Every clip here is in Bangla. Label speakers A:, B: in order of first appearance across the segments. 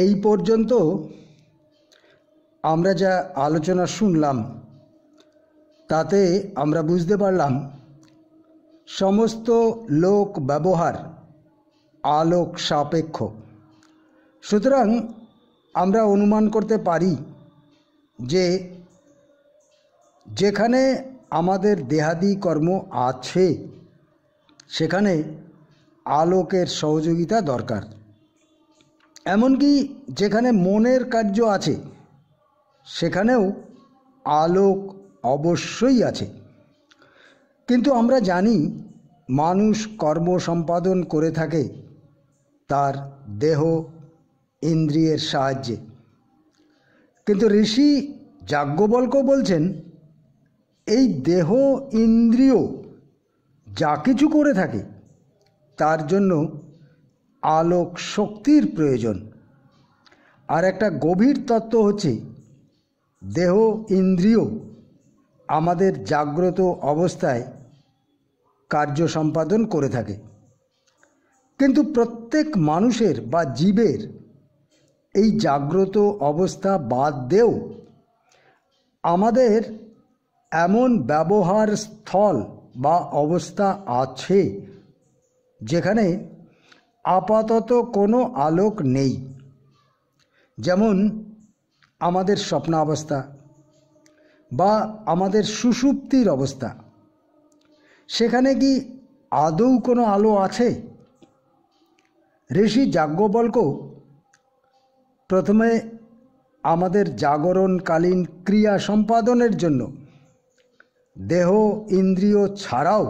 A: এই পর্যন্ত আমরা যা আলোচনা শুনলাম তাতে আমরা বুঝতে পারলাম সমস্ত লোক ব্যবহার আলোক সাপেক্ষ। সুতরাং আমরা অনুমান করতে পারি যে যেখানে আমাদের দেহাদি কর্ম আছে সেখানে আলোকের সহযোগিতা দরকার। এমনকি যেখানে মনের কার্য আছে সেখানেও আলোক অবশ্যই আছে। কিন্তু আমরা জানি মানুষ কর্ম সম্পাদন করে থাকে তার দেহ ইন্দ্রিয়ের সাহায্যে। কিন্তু ঋষি যাজ্ঞবল্ক্য বলছেন এই দেহ ইন্দ্রিয় যা কিছু করে থাকে তার জন্য আলোক শক্তির প্রয়োজন। আর একটা গভীর তত্ত্ব হচ্ছে দেহ ইন্দ্রিয় আমাদের জাগ্রত অবস্থায় কার্য সম্পাদন করে থাকে, কিন্তু প্রত্যেক মানুষের বা জীবের এই জাগ্রত অবস্থা বাদ দিয়েও আমাদের এমন ব্যবহার স্থল বা অবস্থা আছে যেখানে আপাতত কোনো আলোক নেই। যেমন আমাদের স্বপ্নাবস্থা বা আমাদের সুষুপ্তির অবস্থা, সেখানে কি আদৌ কোনো আলো আছে? ঋষি যাজ্ঞবল্ক্য প্রথমে আমাদের জাগরণকালীন ক্রিয়া সম্পাদনের জন্য দেহ ইন্দ্রিয় ছাড়াও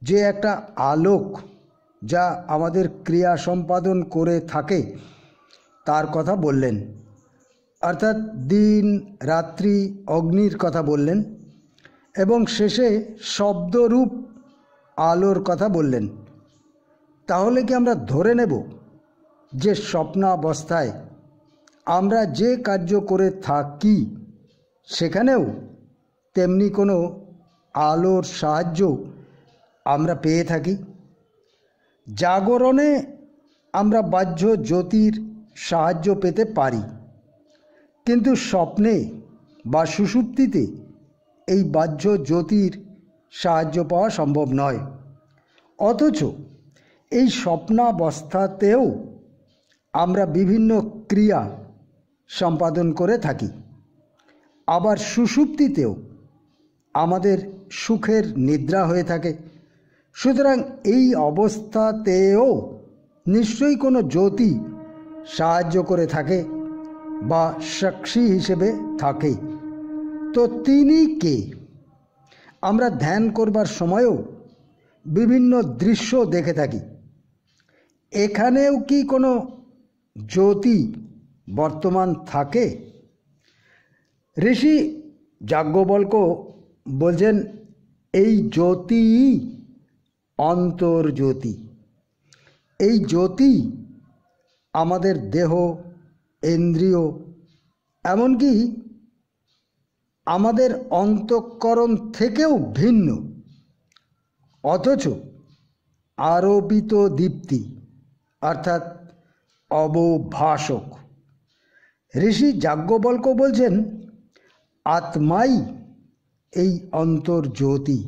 A: যে একটা আলোক যা আমাদের ক্রিয়া সম্পাদন করে থাকে তার কথা বললেন, অর্থাৎ দিন রাত্রি অগ্নির কথা বললেন এবং শেষে শব্দরূপ আলোর কথা বললেন। তাহলে কি আমরা ধরে নেব যে স্বপ্নাবস্থায় আমরা যে কার্য করে থাকি সেখানেও তেমনি কোনো আলোর সাহায্য আমরা পেয়ে থাকি? জাগরণে আমরা বাহ্য জ্যোতির সাহায্য পেতে পারি, কিন্তু স্বপ্নে বা সুষুপ্তিতে এই বাহ্য জ্যোতির সাহায্য পাওয়া সম্ভব নয়। অথচ এই স্বপ্নাবস্থাতেও আমরা বিভিন্ন ক্রিয়া সম্পাদন করে থাকি, আবার সুষুপ্তিতেও আমাদের সুখের নিদ্রা হয়ে থাকে। সুতরাং এই অবস্থাতেও নিশ্চয়ই কোনো জ্যোতি সাহায্য করে থাকে বা সাক্ষী হিসেবে থাকে। তো তিনি কে? আমরা ধ্যান করবার সময়ও বিভিন্ন দৃশ্য দেখে থাকি, এখানেও কি কোনো জ্যোতি বর্তমান থাকে? ঋষি যাজ্ঞবল্ক্য বলছেন এই জ্যোতি অন্তর্জ্যোতি। এই জ্যোতি আমাদের দেহ ইন্দ্রিয় এমনকি আমাদের অন্তঃকরণ থেকেও ভিন্ন, অথচ আরোপিত দীপ্তি অর্থাৎ অবভাষক। ঋষি যাজ্ঞবল্ক্য বলছেন আত্মাই এই অন্তর্জ্যোতি।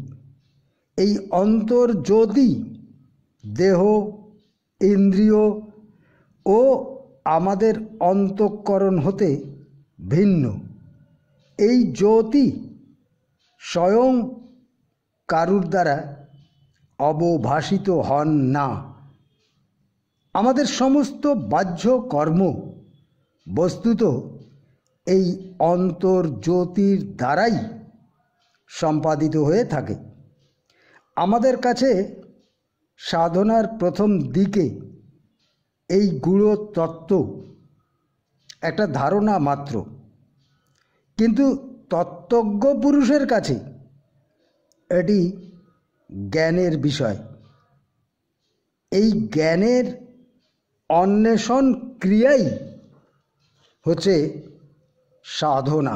A: এই অন্তর্জ্যোতি দেহ ইন্দ্রিয় ও আমাদের অন্তঃকরণ হতে ভিন্ন। এই জ্যোতি স্বয়ং কারুর দ্বারা অবভাষিত হন না। আমাদের সমস্ত বাহ্য কর্ম বস্তুত এই অন্তর্জ্যোতির দ্বারাই সম্পাদিত হয়ে থাকে। আমাদের কাছে সাধনার প্রথম দিকে এই গূঢ় তত্ত্ব একটা ধারণা মাত্র, কিন্তু তত্ত্বজ্ঞ পুরুষের কাছে এটি জ্ঞানের বিষয়। এই জ্ঞানের অন্বেষণ ক্রিয়াই হচ্ছে সাধনা।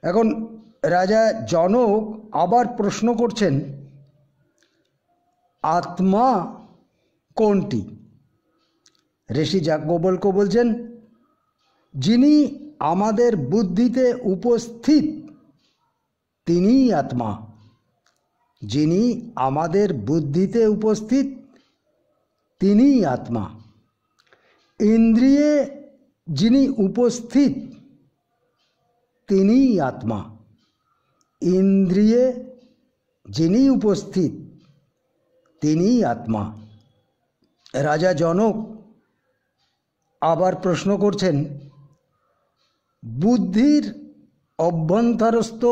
A: এখন রাজা জনক আবার প্রশ্ন করছেন, আত্মা কোনটি? ঋষি যাজ্ঞবল্ক্য বলছেন, যিনি আমাদের বুদ্ধিতে উপস্থিত তিনিই আত্মা। যিনি আমাদের বুদ্ধিতে উপস্থিত তিনিই আত্মা। ইন্দ্রিয়ে যিনি উপস্থিত তিনিই আত্মা। ইন্দ্রিয়ে যিনি উপস্থিত তিনিই আত্মা। রাজা জনক আবার প্রশ্ন করছেন, বুদ্ধির অভ্যন্তরস্থ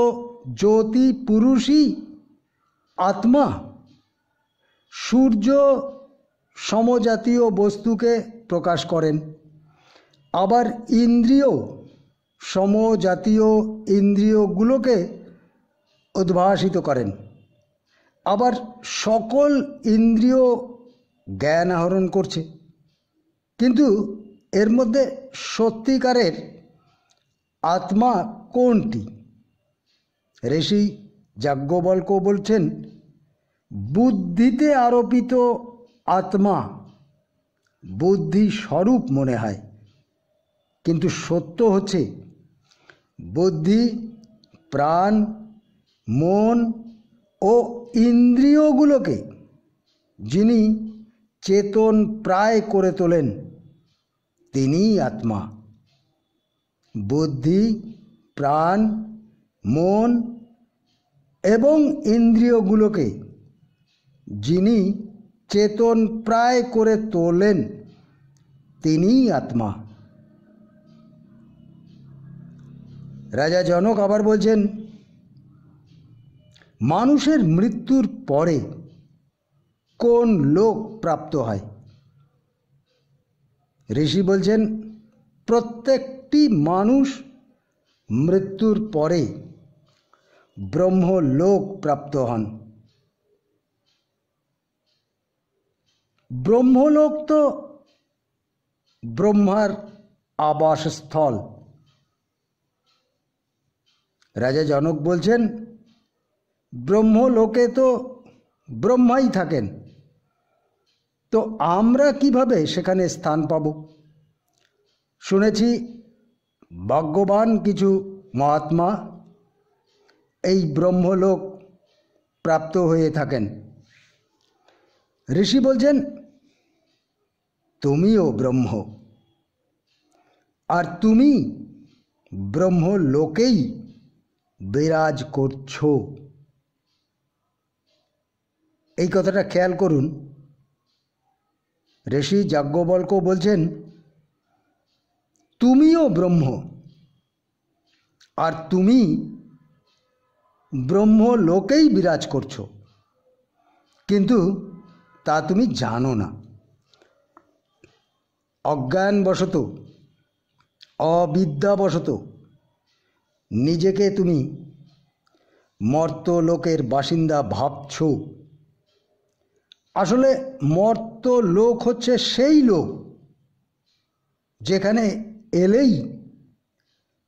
A: জ্যোতি পুরুষই আত্মা? সূর্য সমজাতীয় বস্তুকে প্রকাশ করেন, আবার ইন্দ্রিয় সমজাতীয় ইন্দ্রিয়গুলোকে উদ্ভাসিত করেন, আবার সকল ইন্দ্রিয় জ্ঞান আহরণ করছে। কিন্তু এর মধ্যে সত্যিকারের আত্মা কোনটি? ঋষি যাজ্ঞবল্ক্য বলছেন, বুদ্ধিতে আরোপিত আত্মা বুদ্ধি স্বরূপ মনে হয়, কিন্তু সত্য হচ্ছে বুদ্ধি, প্রাণ, মন ও ইন্দ্রিয়গুলোকে যিনি চেতন প্রায় করে তোলেন তিনিই আত্মা। বুদ্ধি, প্রাণ, মন এবং ইন্দ্রিয়গুলোকে যিনি চেতন প্রায় করে তোলেন তিনিই আত্মা। রাজা জনক আবার বলছেন, মানুষের মৃত্যুর পরে কোন লোক প্রাপ্ত হয়? ঋষি বলছেন, প্রত্যেকটি মানুষ মৃত্যুর পরে ব্রহ্মলোক প্রাপ্ত হন। ব্রহ্মলোক তো ব্রহ্মার আবাসস্থল। রাজা জনক বলছেন, ব্রহ্মলোকে তো ব্রহ্মাই থাকেন, তো আমরা কিভাবে সেখানে স্থান পাব? শুনেছি ভাগ্যবান কিছু মহাত্মা এই ব্রহ্মলোক প্রাপ্ত হয়ে থাকেন। ঋষি বলছেন, তুমিও ব্রহ্ম, আর তুমি ব্রহ্মলোকেই বিরাজ করছো। এই কথাটা খেয়াল করুন। ঋষি যাজ্ঞবল্ক্য বলছেন, তুমিও ব্রহ্ম, আর তুমি ব্রহ্মলোকেই বিরাজ করছো, কিন্তু তা তুমি জানো না। অজ্ঞানবশত, অবিদ্যাবশত নিজেকে তুমি মর্ত্যলোকের বাসিন্দা ভাবছো। আসলে মর্ত্যলোক হচ্ছে সেই লোক যেখানে এলেই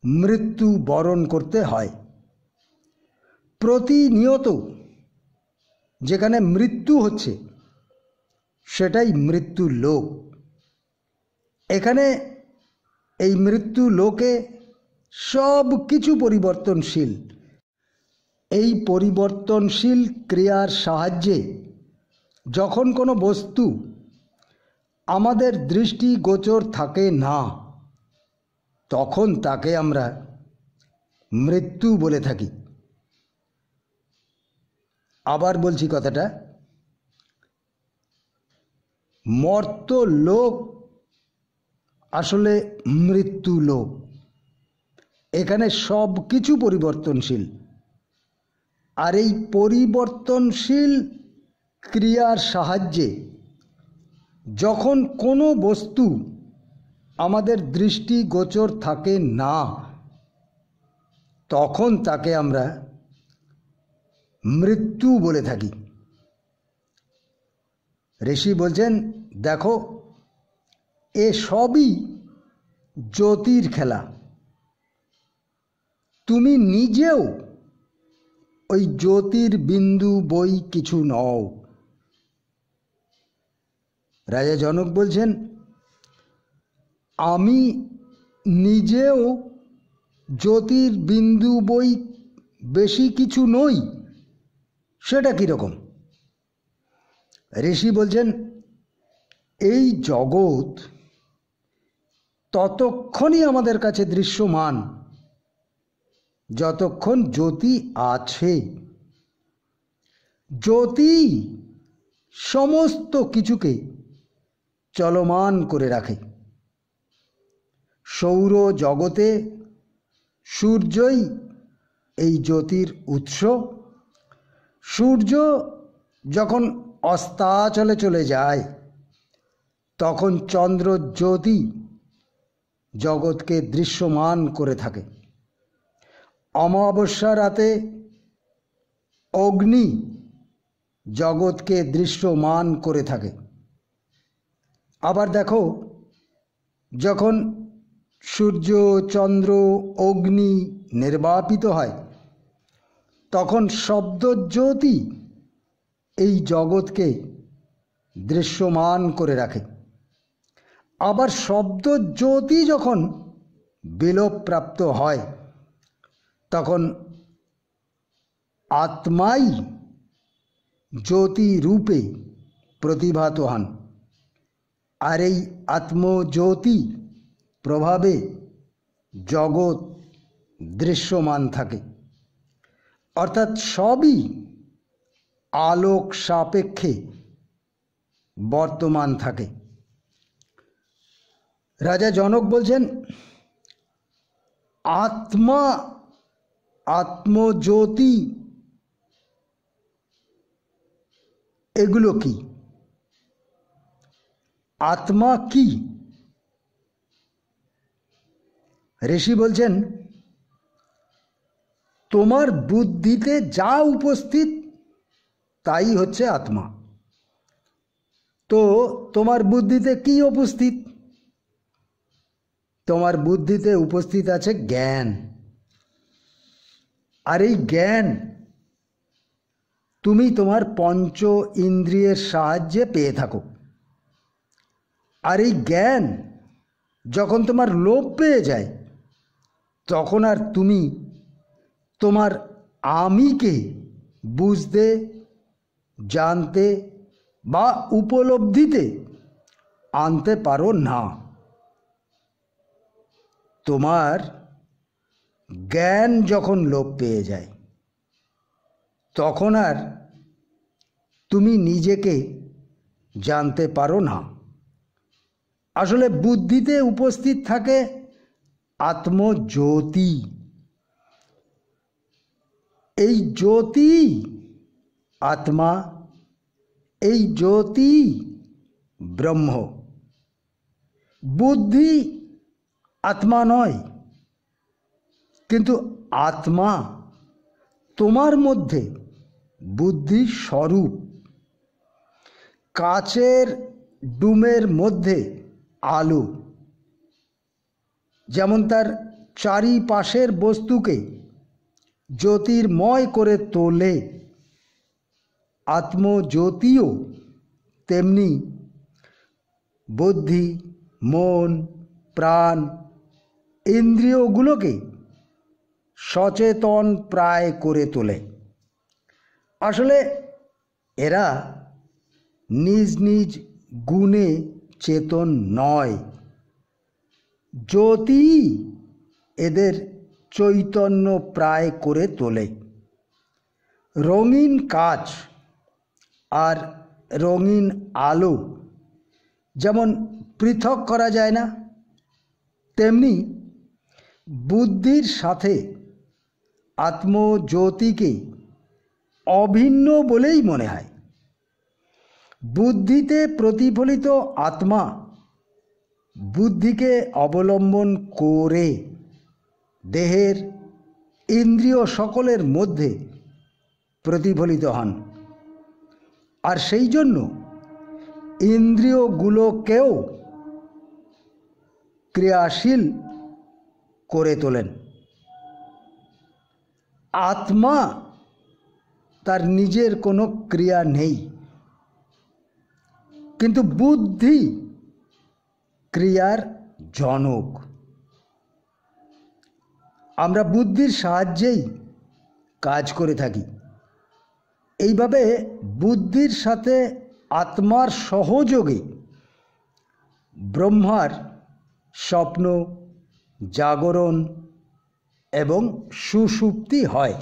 A: মৃত্যু বরণ করতে হয়। প্রতিনিয়ত যেখানে মৃত্যু হচ্ছে সেটাই মৃত্যু লোক। এখানে এই মৃত্যু লোকে সব কিছু পরিবর্তনশীল। এই পরিবর্তনশীল ক্রিয়ার সাহায্যে যখন কোনো বস্তু আমাদের দৃষ্টিগোচর থাকে না, তখন তাকে আমরা মৃত্যু বলে থাকি। আবার বলছি কথাটা, মর্ত্যলোক আসলে মৃত্যু লোক। এখানে সব কিছু পরিবর্তনশীল, আর এই পরিবর্তনশীল ক্রিয়ার সাহায্যে যখন কোনো বস্তু আমাদের দৃষ্টিগোচর থাকে না, তখন তাকে আমরা মৃত্যু বলে থাকি। ঋষি বলছেন, দেখো, এ সবই জ্যোতির খেলা। তুমি নিজেও ওই জ্যোতির বিন্দু বই কিছু নও। রাজা জনক বলছেন, আমি নিজেও জ্যোতির্বিন্দু বই, বেশি কিছু নই, সেটা কীরকম? ঋষি বলছেন, এই জগৎ ততক্ষণই আমাদের কাছে দৃশ্যমান যতক্ষণ জ্যোতি আছে। জ্যোতি সমস্ত কিছুকে চলমান করে রাখে। সৌর জগতে সূর্যই এই জ্যোতির উৎস। সূর্য যখন অস্তাচলে চলে যায় তখন চন্দ্র জ্যোতি জগৎকে দৃশ্যমান করে থাকে। অমাবস্যা রাতে অগ্নি জগৎকে দৃশ্যমান করে থাকে। আবার দেখো, যখন সূর্য, চন্দ্র, অগ্নি নির্বাপিত হয় তখন শব্দজ্যোতি এই জগৎকে দৃশ্যমান করে রাখে। আবার শব্দজ্যোতি যখন বিলোপপ্রাপ্ত হয় তখন আত্মাই জ্যোতি রূপে প্রতিভাত হন। আর এই আত্মজ্যোতি প্রভাবে জগৎ দৃশ্যমান থাকে। অর্থাৎ সবই আলোক সাপেক্ষে বর্তমান থাকে। রাজা জনক বলছেন, আত্মা, আত্মজ্যোতি এগুলো কি? আত্মা কি? ঋষি বলছেন, তোমার বুদ্ধিতে যা উপস্থিত তাই হচ্ছে আত্মা। তো তোমার বুদ্ধিতে কি উপস্থিত? তোমার বুদ্ধিতে উপস্থিত আছে জ্ঞান। আর এই জ্ঞান তুমি তোমার পঞ্চ ইন্দ্রিয়ের সাহায্যে পেয়ে থাকো। আর এই জ্ঞান যখন তোমার লোপ পেয়ে যায় তখন আর তুমি তোমার আমিকে বুঝতে, জানতে বা উপলব্ধিতে আনতে পারো না। তোমার জ্ঞান যখন লোপ পেয়ে যায় তখন আর তুমি নিজেকে জানতে পারো না। আসলে বুদ্ধিতে উপস্থিত থাকে আত্মজ্যোতি। এই জ্যোতি আত্মা, এই জ্যোতি ব্রহ্ম। বুদ্ধি আত্মা নয়, কিন্তু আত্মা তোমার মধ্যে বুদ্ধি স্বরূপ। কাচের ডুমের মধ্যে আলো যেমন তার চারিপাশের বস্তুকে জ্যোতির্ময় করে তোলে, আত্মজ্যোতিও তেমনি বুদ্ধি, মন, প্রাণ, ইন্দ্রিয়গুলোকে সচেতন প্রায় করে তোলে। আসলে এরা নিজ নিজ গুণে চেতন নয়, জ্যোতি এদের চৈতন্য প্রায় করে তোলে। রঙিন কাচ আর রঙিন আলো যেমন পৃথক করা যায় না, তেমনি বুদ্ধির সাথে আত্মজ্যোতিকে অভিন্ন বলেই মনে হয়। বুদ্ধিতে প্রতিফলিত আত্মা বুদ্ধিকে অবলম্বন করে দেহের ইন্দ্রিয় সকলের মধ্যে প্রতিফলিত হন। আর সেই জন্য ইন্দ্রিয়গুলোকেও ক্রিয়াশীল করে তোলেন। আত্মা তার নিজের কোনো ক্রিয়া নেই, কিন্তু বুদ্ধি ক্রিয়ার জনক। আমরা বুদ্ধির সাহায্যেই কাজ করে থাকি। এইভাবে বুদ্ধির সাথে আত্মার সহযোগে ব্রহ্মার স্বপ্ন, জাগরণ এবং সুষুপ্তি হয়।